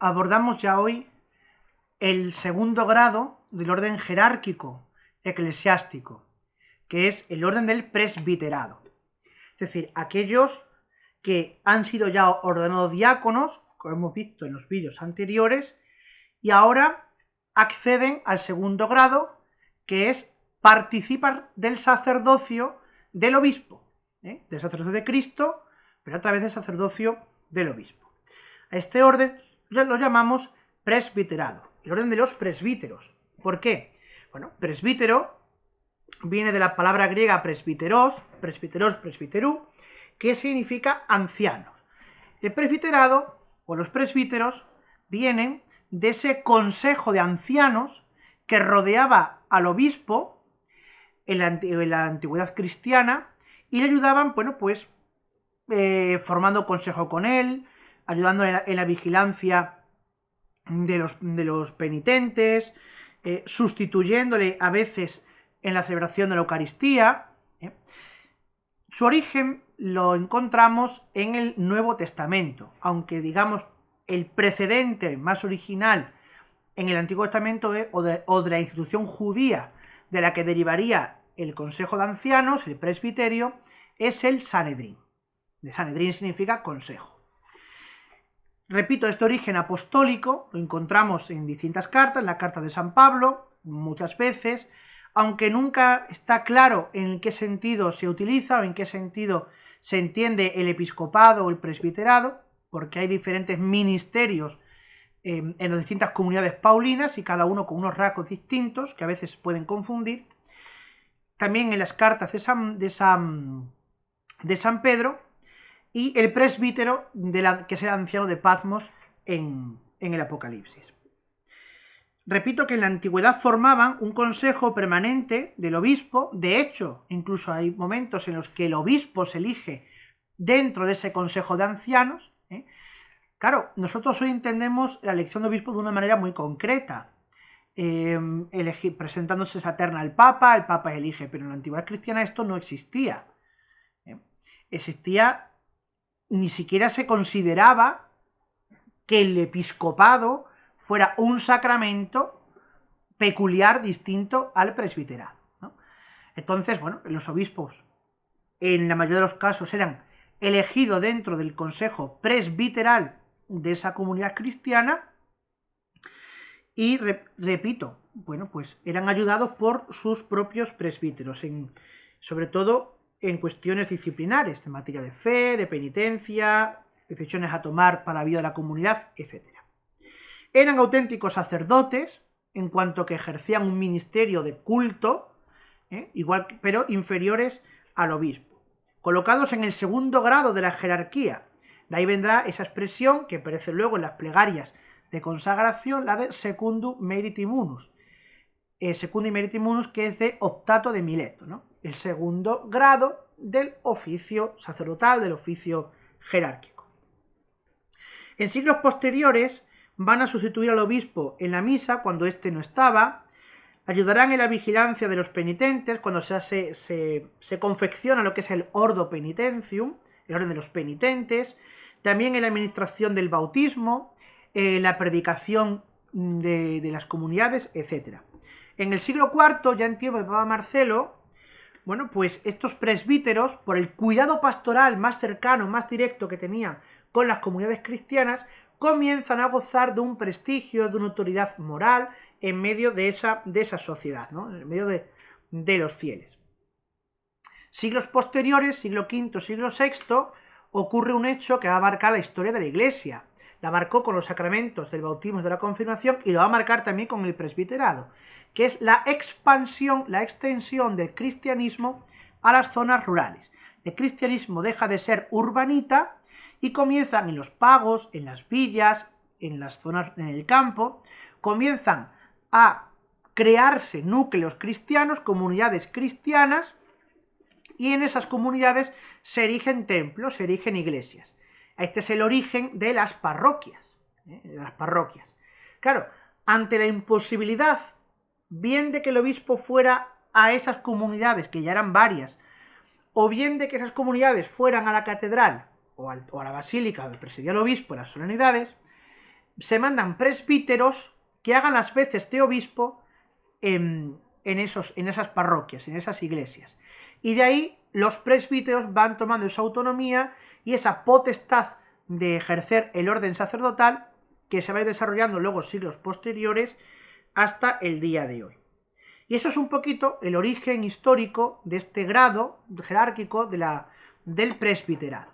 abordamos ya hoy el segundo grado del orden jerárquico eclesiástico, que es el orden del presbiterado. Es decir, aquellos que han sido ya ordenados diáconos, como hemos visto en los vídeos anteriores, y ahora acceden al segundo grado, que es participar del sacerdocio del obispo, del sacerdocio de Cristo, pero a través del sacerdocio del obispo. A este orden lo llamamos presbiterado, el orden de los presbíteros. ¿Por qué? Bueno, presbítero viene de la palabra griega presbiteros, presbiterú, que significa ancianos. El presbiterado o los presbíteros vienen de ese consejo de ancianos que rodeaba al obispo en la antigüedad cristiana y le ayudaban, bueno, pues formando consejo con él, ayudando en la vigilancia de los penitentes, sustituyéndole a veces en la celebración de la Eucaristía. Su origen lo encontramos en el Nuevo Testamento, aunque digamos el precedente más original en el Antiguo Testamento o de la institución judía de la que derivaría el Consejo de Ancianos, el presbiterio, es el Sanedrín. El Sanedrín significa consejo. Repito, este origen apostólico lo encontramos en distintas cartas, en la carta de San Pablo, muchas veces, aunque nunca está claro en qué sentido se utiliza o en qué sentido se entiende el episcopado o el presbiterado, porque hay diferentes ministerios en las distintas comunidades paulinas y cada uno con unos rasgos distintos que a veces pueden confundir. También en las cartas de San Pedro y el presbítero que es el anciano de Patmos en el Apocalipsis. Repito que en la antigüedad formaban un consejo permanente del obispo. De hecho, incluso hay momentos en los que el obispo se elige dentro de ese consejo de ancianos. Claro, nosotros hoy entendemos la elección de obispo de una manera muy concreta, presentándose esa terna al Papa, el Papa elige, pero en la antigüedad cristiana esto no existía. Ni siquiera se consideraba que el episcopado fuera un sacramento peculiar, distinto al presbiterado, ¿no? Entonces, bueno, los obispos en la mayoría de los casos eran elegidos dentro del consejo presbiteral de esa comunidad cristiana y, repito, bueno, pues eran ayudados por sus propios presbíteros, sobre todo en cuestiones disciplinares, de materia de fe, de penitencia, decisiones a tomar para la vida de la comunidad, etc. Eran auténticos sacerdotes, en cuanto que ejercían un ministerio de culto, pero inferiores al obispo, colocados en el segundo grado de la jerarquía. De ahí vendrá esa expresión que aparece luego en las plegarias de consagración, la de secundum meritimunus. Secundum meritimunus, que es de optato de Mileto, ¿no? El segundo grado del oficio sacerdotal, del oficio jerárquico. En siglos posteriores van a sustituir al obispo en la misa cuando éste no estaba, ayudarán en la vigilancia de los penitentes cuando se confecciona lo que es el ordo penitentium, el orden de los penitentes, también en la administración del bautismo, la predicación de las comunidades, etc. En el siglo IV, ya en tiempo de Papa Marcelo, bueno, pues estos presbíteros, por el cuidado pastoral más cercano, más directo que tenían con las comunidades cristianas, comienzan a gozar de un prestigio, de una autoridad moral en medio de esa sociedad, ¿no? En medio de los fieles. Siglos posteriores, siglo V, siglo VI, ocurre un hecho que va a marcar la historia de la Iglesia. La marcó con los sacramentos del bautismo y de la confirmación y lo va a marcar también con el presbiterado, que es la expansión, la extensión del cristianismo a las zonas rurales. El cristianismo deja de ser urbanita y comienzan en los pagos, en las villas, en las zonas en el campo, comienzan a crearse núcleos cristianos, comunidades cristianas, y en esas comunidades se erigen templos, se erigen iglesias. Este es el origen de las parroquias. Claro, ante la imposibilidad, bien de que el obispo fuera a esas comunidades, que ya eran varias, o bien de que esas comunidades fueran a la catedral o a la basílica donde presidía el obispo en las solemnidades, se mandan presbíteros que hagan las veces de obispo en esas parroquias, en esas iglesias. Y de ahí los presbíteros van tomando esa autonomía y esa potestad de ejercer el orden sacerdotal que se va a ir desarrollando luego siglos posteriores hasta el día de hoy. Y eso es un poquito el origen histórico de este grado jerárquico del presbiterado.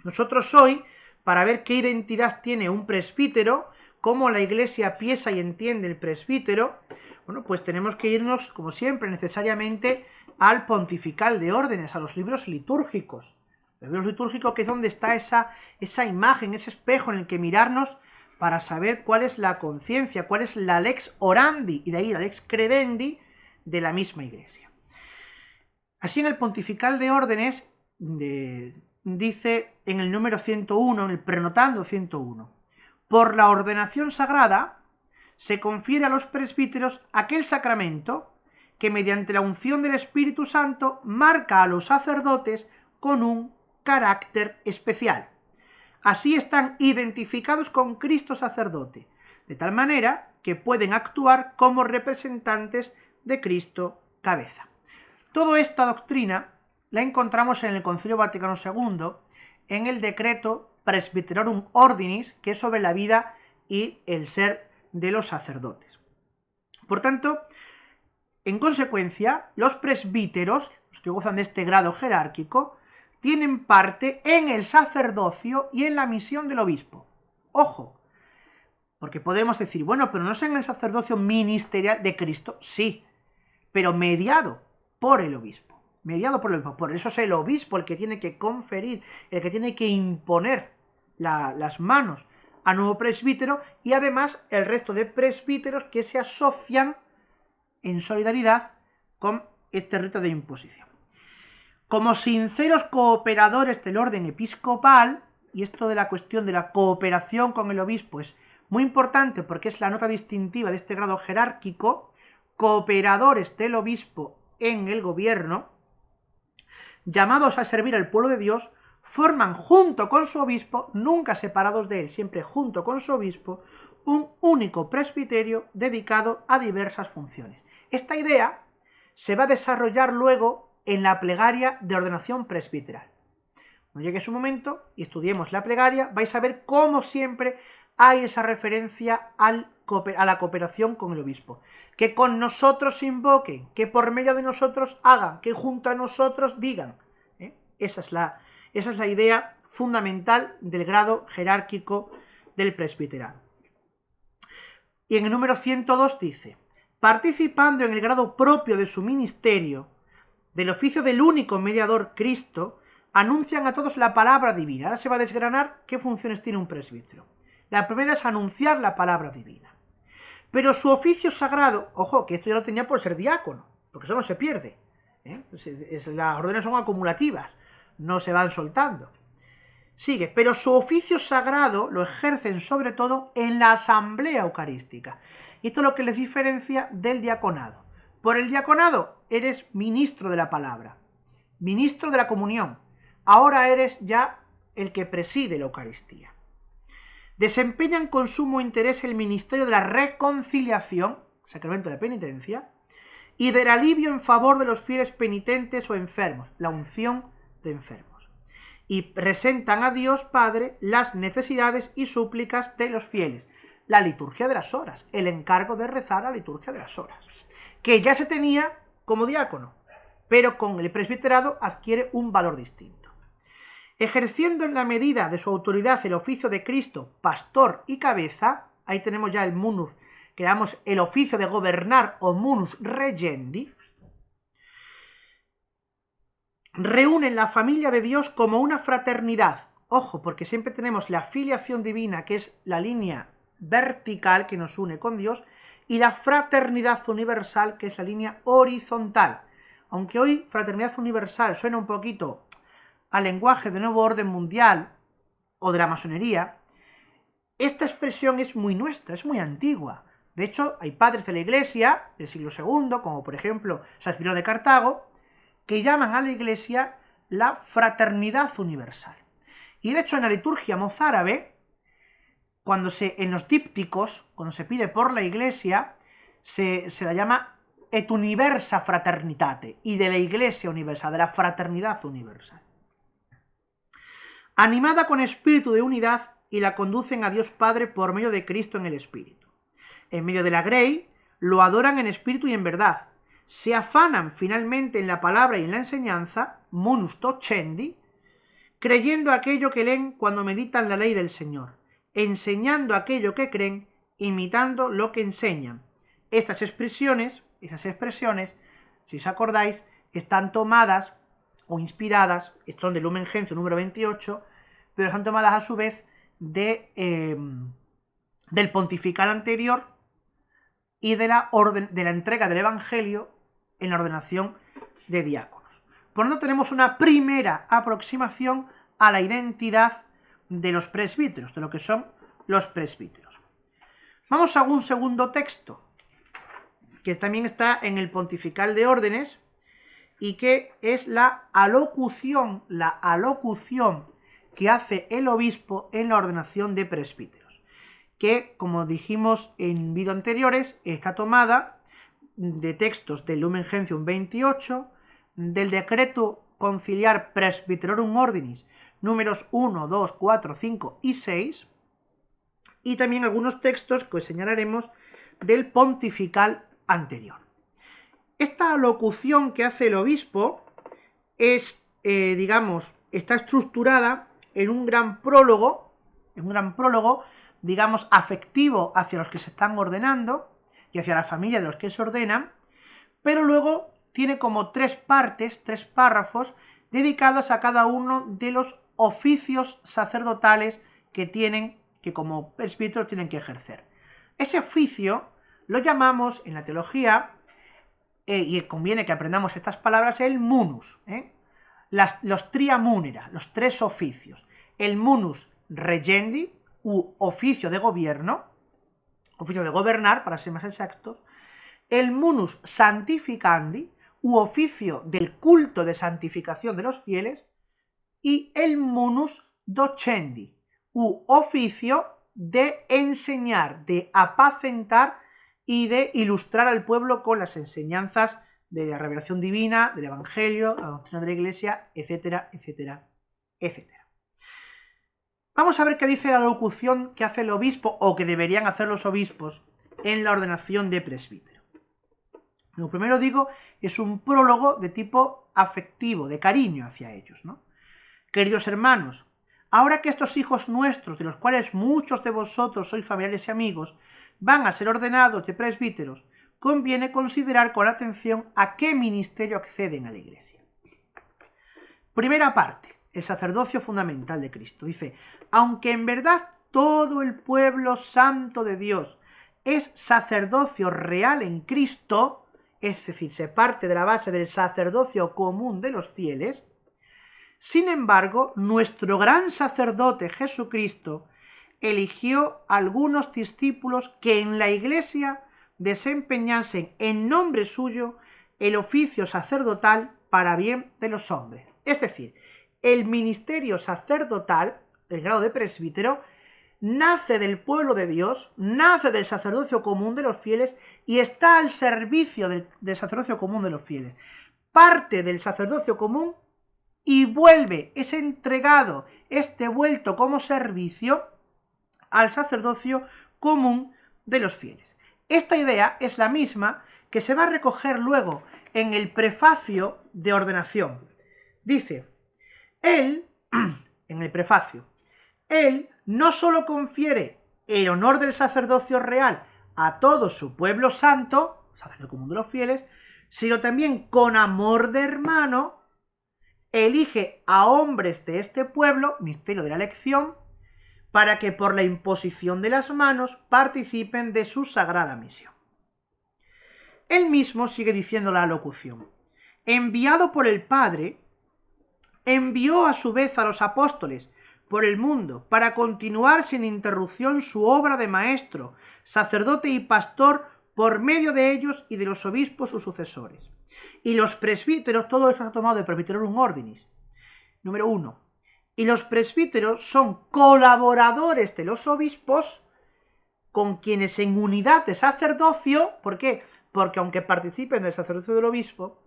Nosotros hoy, para ver qué identidad tiene un presbítero, cómo la Iglesia piensa y entiende el presbítero, bueno, pues tenemos que irnos, como siempre, necesariamente al pontifical de órdenes, a los libros litúrgicos. Los libros litúrgicos, que es donde está esa imagen, ese espejo en el que mirarnos para saber cuál es la conciencia, cuál es la lex orandi, y de ahí la lex credendi de la misma Iglesia. Así, en el pontifical de órdenes dice en el número 101, en el prenotando 101, por la ordenación sagrada se confiere a los presbíteros aquel sacramento que mediante la unción del Espíritu Santo marca a los sacerdotes con un carácter especial. Así están identificados con Cristo sacerdote, de tal manera que pueden actuar como representantes de Cristo cabeza. Toda esta doctrina la encontramos en el Concilio Vaticano II, en el decreto Presbyterorum Ordinis, que es sobre la vida y el ser de los sacerdotes. Por tanto, en consecuencia, los presbíteros, los que gozan de este grado jerárquico, tienen parte en el sacerdocio y en la misión del obispo. Ojo, porque podemos decir, bueno, pero no es en el sacerdocio ministerial de Cristo, sí, pero mediado por el obispo. Mediado por el obispo. Por eso es el obispo el que tiene que conferir, el que tiene que imponer las manos a nuevo presbítero, y además el resto de presbíteros que se asocian en solidaridad con este rito de imposición. Como sinceros cooperadores del orden episcopal, y esto de la cuestión de la cooperación con el obispo es muy importante porque es la nota distintiva de este grado jerárquico, cooperadores del obispo en el gobierno, llamados a servir al pueblo de Dios, forman junto con su obispo, nunca separados de él, siempre junto con su obispo, un único presbiterio dedicado a diversas funciones. Esta idea se va a desarrollar luego en la plegaria de ordenación presbiteral. Cuando llegue su momento y estudiemos la plegaria, vais a ver cómo siempre hay esa referencia a la cooperación con el obispo. Que con nosotros invoquen, que por medio de nosotros hagan, que junto a nosotros digan. Esa es la idea fundamental del grado jerárquico del presbiterado. Y en el número 102 dice, participando en el grado propio de su ministerio, del oficio del único mediador Cristo, anuncian a todos la palabra divina. Ahora se va a desgranar qué funciones tiene un presbítero. La primera es anunciar la palabra divina. Pero su oficio sagrado, ojo, que esto ya lo tenía por ser diácono, porque eso no se pierde. Las órdenes son acumulativas, no se van soltando. Sigue, pero su oficio sagrado lo ejercen sobre todo en la asamblea eucarística. Y esto es lo que les diferencia del diaconado. Por el diaconado eres ministro de la palabra, ministro de la comunión. Ahora eres ya el que preside la Eucaristía. Desempeñan con sumo interés el ministerio de la reconciliación, sacramento de penitencia, y del alivio en favor de los fieles penitentes o enfermos, la unción de enfermos. Y presentan a Dios Padre las necesidades y súplicas de los fieles, la liturgia de las horas, el encargo de rezar la liturgia de las horas, que ya se tenía como diácono, pero con el presbiterado adquiere un valor distinto. Ejerciendo en la medida de su autoridad el oficio de Cristo, pastor y cabeza, ahí tenemos ya el munus, que llamamos el oficio de gobernar o munus regendi, reúnen la familia de Dios como una fraternidad. Ojo, porque siempre tenemos la filiación divina, que es la línea vertical que nos une con Dios, y la fraternidad universal, que es la línea horizontal. Aunque hoy fraternidad universal suena un poquito al lenguaje de nuevo orden mundial o de la masonería, esta expresión es muy nuestra, es muy antigua. De hecho, hay padres de la Iglesia del siglo II, como por ejemplo San Cirilo de Cartago, que llaman a la Iglesia la fraternidad universal. Y de hecho en la liturgia mozárabe en los dípticos, cuando se pide por la Iglesia, se la llama et universa fraternitate, y de la Iglesia universal, de la fraternidad universal. Animada con espíritu de unidad, y la conducen a Dios Padre por medio de Cristo en el Espíritu. En medio de la Grey, lo adoran en espíritu y en verdad. Se afanan finalmente en la palabra y en la enseñanza, munus docendi, creyendo aquello que leen cuando meditan la ley del Señor, enseñando aquello que creen, imitando lo que enseñan. Esas expresiones, si os acordáis, están tomadas o inspiradas, son del Lumen Gentium número 28, pero están tomadas a su vez del pontifical anterior y de la entrega del Evangelio en la ordenación de diáconos. Por lo tanto, tenemos una primera aproximación a la identidad de los presbíteros, de lo que son los presbíteros. Vamos a un segundo texto, que también está en el Pontifical de Órdenes, y que es la alocución que hace el obispo en la ordenación de presbíteros, que, como dijimos en vídeos anteriores, está tomada de textos del Lumen Gentium 28, del Decreto Conciliar Presbyterorum Ordinis, números 1, 2, 4, 5 y 6, y también algunos textos que os señalaremos del pontifical anterior. Esta locución que hace el obispo es, está estructurada en un gran prólogo, digamos, afectivo hacia los que se están ordenando y hacia la familia de los que se ordenan, pero luego tiene como tres párrafos dedicados a cada uno de los oficios sacerdotales que como presbíteros tienen que ejercer. Ese oficio lo llamamos en la teología, y conviene que aprendamos estas palabras, el munus, los tria munera, los tres oficios. El munus regendi, u oficio de gobierno, oficio de gobernar, para ser más exactos. El munus santificandi, u oficio del culto de santificación de los fieles. Y el munus docendi, u oficio de enseñar, de apacentar y de ilustrar al pueblo con las enseñanzas de la revelación divina, del Evangelio, la doctrina de la Iglesia, etcétera, etcétera, etcétera. Vamos a ver qué dice la locución que hace el obispo, o que deberían hacer los obispos, en la ordenación de presbítero. Lo primero digo, es un prólogo de tipo afectivo, de cariño hacia ellos, ¿no? Queridos hermanos, ahora que estos hijos nuestros, de los cuales muchos de vosotros sois familiares y amigos, van a ser ordenados de presbíteros, conviene considerar con atención a qué ministerio acceden a la Iglesia. Primera parte, el sacerdocio fundamental de Cristo. Dice, aunque en verdad todo el pueblo santo de Dios es sacerdocio real en Cristo, es decir, se parte de la base del sacerdocio común de los fieles, sin embargo, nuestro gran sacerdote Jesucristo eligió algunos discípulos que en la Iglesia desempeñasen en nombre suyo el oficio sacerdotal para bien de los hombres. Es decir, el ministerio sacerdotal, el grado de presbítero, nace del pueblo de Dios, nace del sacerdocio común de los fieles y está al servicio del sacerdocio común de los fieles. Parte del sacerdocio común y es entregado, es devuelto como servicio al sacerdocio común de los fieles. Esta idea es la misma que se va a recoger luego en el prefacio de ordenación. Dice, en el prefacio, él no solo confiere el honor del sacerdocio real a todo su pueblo santo, sacerdocio común de los fieles, sino también con amor de hermano, elige a hombres de este pueblo, misterio de la elección, para que por la imposición de las manos participen de su sagrada misión. Él mismo sigue diciendo la locución. Enviado por el Padre, envió a su vez a los apóstoles por el mundo para continuar sin interrupción su obra de maestro, sacerdote y pastor por medio de ellos y de los obispos sus sucesores. Y los presbíteros, todo esto está tomado de Presbyterorum Ordinis. Número 1. Y los presbíteros son colaboradores de los obispos, con quienes en unidad de sacerdocio, ¿por qué? Porque aunque participen del sacerdocio del obispo,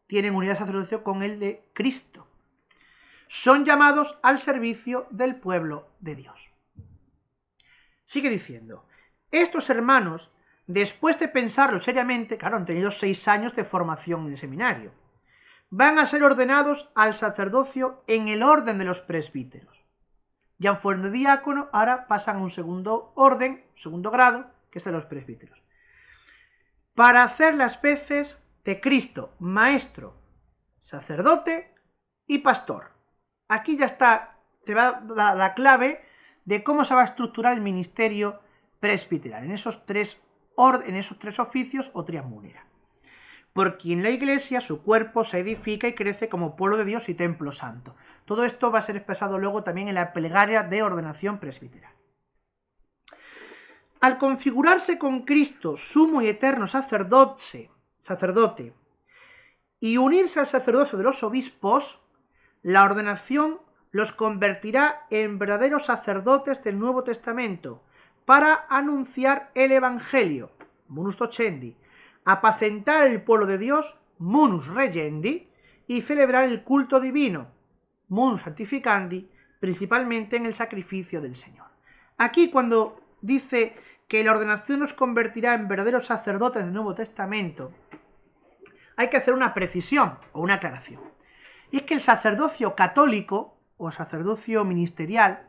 tienen unidad de sacerdocio con el de Cristo. Son llamados al servicio del pueblo de Dios. Sigue diciendo, estos hermanos, después de pensarlo seriamente, claro, han tenido 6 años de formación en el seminario, van a ser ordenados al sacerdocio en el orden de los presbíteros. Ya fueron diácono, ahora pasan a un segundo orden, segundo grado, que es de los presbíteros. Para hacer las veces de Cristo, maestro, sacerdote y pastor. Aquí ya está, te va a dar la clave de cómo se va a estructurar el ministerio presbiteral, en esos tres oficios o triamulera. Porque en la iglesia su cuerpo se edifica y crece como pueblo de Dios y templo santo. Todo esto va a ser expresado luego también en la plegaria de ordenación presbiteral. Al configurarse con Cristo, sumo y eterno sacerdote, y unirse al sacerdocio de los obispos, la ordenación los convertirá en verdaderos sacerdotes del Nuevo Testamento para anunciar el Evangelio, munus docendi, apacentar el pueblo de Dios, munus regendi, y celebrar el culto divino, munus santificandi, principalmente en el sacrificio del Señor. Aquí cuando dice que la ordenación nos convertirá en verdaderos sacerdotes del Nuevo Testamento, hay que hacer una precisión o una aclaración. Y es que el sacerdocio católico o sacerdocio ministerial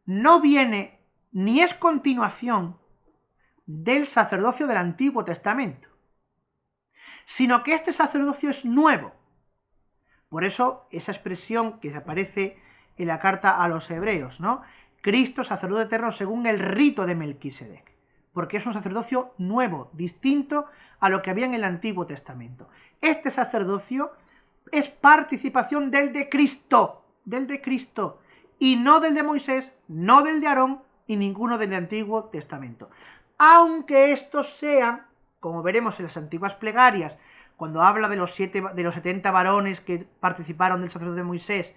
no viene ni es continuación del sacerdocio del Antiguo Testamento, sino que este sacerdocio es nuevo. Por eso esa expresión que aparece en la carta a los hebreos, ¿no? Cristo, sacerdote eterno según el rito de Melquisedec, porque es un sacerdocio nuevo, distinto a lo que había en el Antiguo Testamento. Este sacerdocio es participación del de Cristo, y no del de Moisés, no del de Aarón, y ninguno del Antiguo Testamento. Aunque estos sean, como veremos en las antiguas plegarias, cuando habla de los 70 varones que participaron del sacerdocio de Moisés,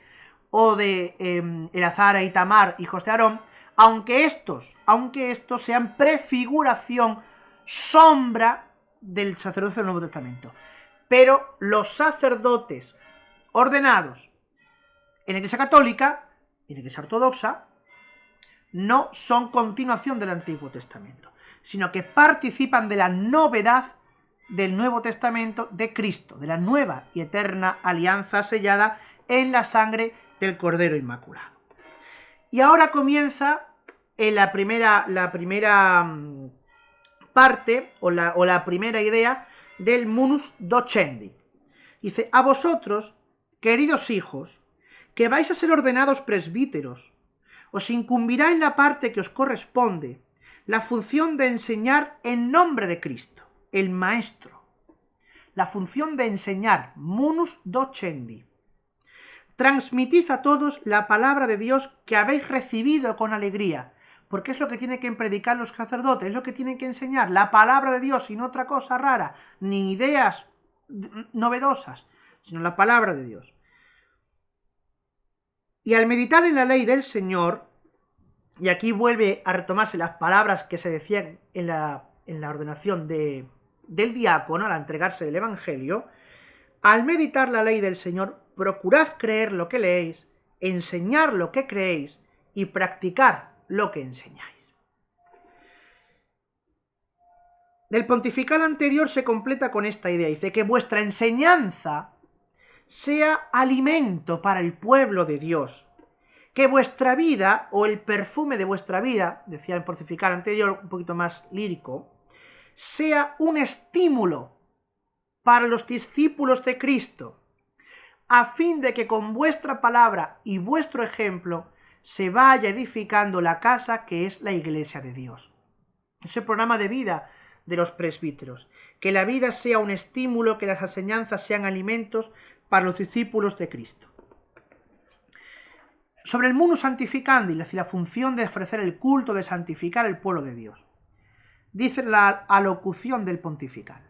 o de Eleazar e Itamar, hijos de Aarón, aunque estos sean prefiguración, sombra del sacerdocio del Nuevo Testamento. Pero los sacerdotes ordenados en la Iglesia Católica, en la Iglesia Ortodoxa, no son continuación del Antiguo Testamento, sino que participan de la novedad del Nuevo Testamento de Cristo, de la nueva y eterna alianza sellada en la sangre del Cordero Inmaculado. Y ahora comienza la primera parte o la primera idea del munus docendi. Dice, a vosotros, queridos hijos, que vais a ser ordenados presbíteros, os incumbirá en la parte que os corresponde la función de enseñar en nombre de Cristo, el Maestro. La función de enseñar, munus docendi. Transmitid a todos la palabra de Dios que habéis recibido con alegría, porque es lo que tienen que predicar los sacerdotes, es lo que tienen que enseñar, la palabra de Dios, y no otra cosa rara, ni ideas novedosas, sino la palabra de Dios. Y al meditar en la ley del Señor, y aquí vuelve a retomarse las palabras que se decían en la ordenación del diácono, al entregarse del Evangelio, al meditar la ley del Señor, procurad creer lo que leéis, enseñar lo que creéis y practicar lo que enseñáis. Del pontifical anterior se completa con esta idea, dice que vuestra enseñanza sea alimento para el pueblo de Dios, que vuestra vida, o el perfume de vuestra vida, decía el pontifical anterior, un poquito más lírico, sea un estímulo para los discípulos de Cristo, a fin de que con vuestra palabra y vuestro ejemplo se vaya edificando la casa que es la iglesia de Dios. Es el programa de vida de los presbíteros, que la vida sea un estímulo, que las enseñanzas sean alimentos para los discípulos de Cristo. Sobre el munus santificandi, es decir, la función de ofrecer el culto, de santificar el pueblo de Dios, dice la alocución del pontifical: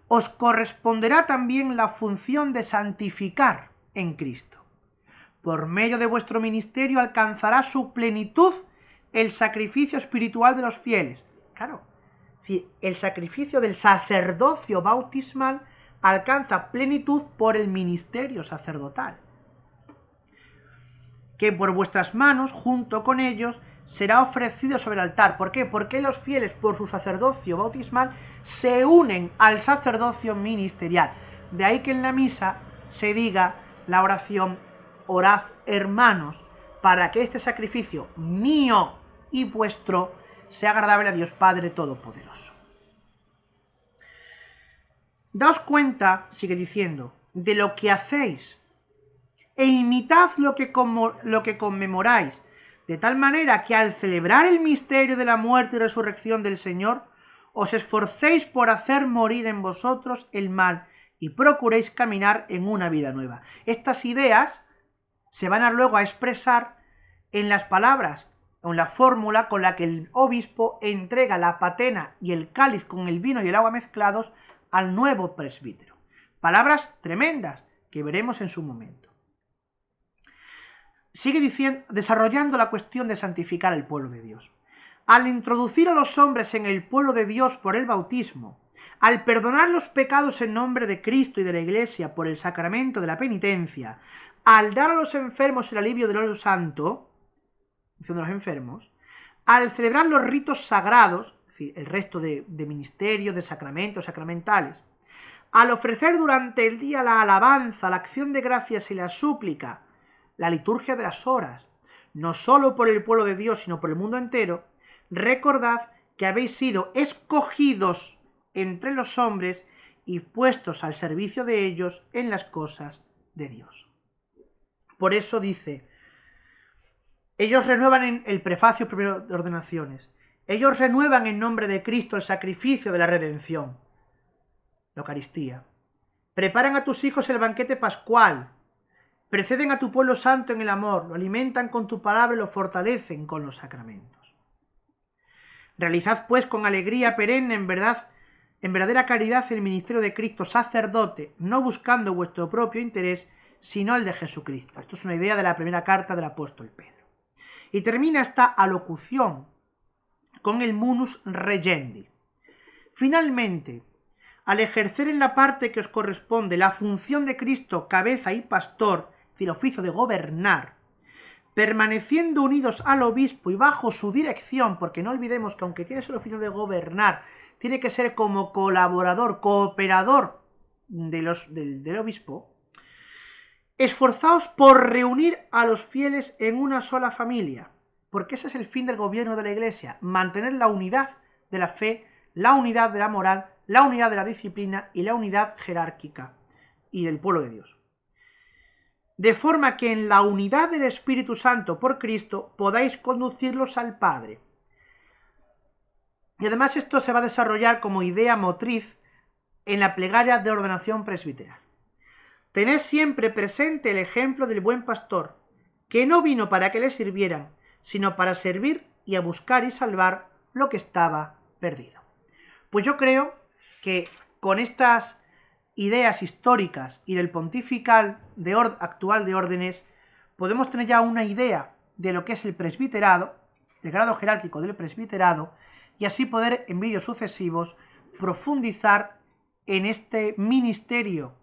os corresponderá también la función de santificar en Cristo, por medio de vuestro ministerio alcanzará su plenitud el sacrificio espiritual de los fieles. Claro, el sacrificio del sacerdocio bautismal alcanza plenitud por el ministerio sacerdotal, que por vuestras manos, junto con ellos, será ofrecido sobre el altar. ¿Por qué? Porque los fieles, por su sacerdocio bautismal, se unen al sacerdocio ministerial. De ahí que en la misa se diga la oración: orad, hermanos, para que este sacrificio mío y vuestro sea agradable a Dios Padre Todopoderoso. Daos cuenta, sigue diciendo, de lo que hacéis, e imitad lo que conmemoráis, de tal manera que al celebrar el misterio de la muerte y resurrección del Señor, os esforcéis por hacer morir en vosotros el mal y procuréis caminar en una vida nueva. Estas ideas se van a luego a expresar en las palabras o en la fórmula con la que el obispo entrega la patena y el cáliz con el vino y el agua mezclados al nuevo presbítero. Palabras tremendas que veremos en su momento. Sigue diciendo, desarrollando la cuestión de santificar al pueblo de Dios. Al introducir a los hombres en el pueblo de Dios por el bautismo, al perdonar los pecados en nombre de Cristo y de la Iglesia por el sacramento de la penitencia, al dar a los enfermos el alivio del óleo santo, diciendo los enfermos, al celebrar los ritos sagrados, es decir, el resto de ministerios, de sacramentos, sacramentales, al ofrecer durante el día la alabanza, la acción de gracias y la súplica, la liturgia de las horas, no solo por el pueblo de Dios, sino por el mundo entero, recordad que habéis sido escogidos entre los hombres y puestos al servicio de ellos en las cosas de Dios. Por eso dice, ellos renuevan en el prefacio primero de ordenaciones, ellos renuevan en nombre de Cristo el sacrificio de la redención, la Eucaristía. Preparan a tus hijos el banquete pascual, preceden a tu pueblo santo en el amor, lo alimentan con tu palabra y lo fortalecen con los sacramentos. Realizad pues con alegría perenne en verdadera caridad el ministerio de Cristo sacerdote, no buscando vuestro propio interés, sino el de Jesucristo. Esto es una idea de la primera carta del apóstol Pedro. Y termina esta alocución con el munus regendi. Finalmente, al ejercer en la parte que os corresponde la función de Cristo, cabeza y pastor, es decir, oficio de gobernar, permaneciendo unidos al obispo y bajo su dirección, porque no olvidemos que aunque tienes el oficio de gobernar, tiene que ser como colaborador, cooperador del obispo, esforzaos por reunir a los fieles en una sola familia, porque ese es el fin del gobierno de la Iglesia, mantener la unidad de la fe, la unidad de la moral, la unidad de la disciplina y la unidad jerárquica y del pueblo de Dios. De forma que en la unidad del Espíritu Santo por Cristo podáis conducirlos al Padre. Y además esto se va a desarrollar como idea motriz en la plegaria de ordenación presbiteral. Tened siempre presente el ejemplo del buen pastor, que no vino para que le sirvieran, sino para servir y a buscar y salvar lo que estaba perdido. Pues yo creo que con estas ideas históricas y del pontifical actual de órdenes, podemos tener ya una idea de lo que es el presbiterado, el grado jerárquico del presbiterado, y así poder en vídeos sucesivos profundizar en este ministerio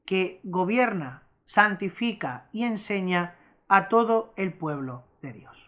que gobierna, santifica y enseña a todo el pueblo de Dios.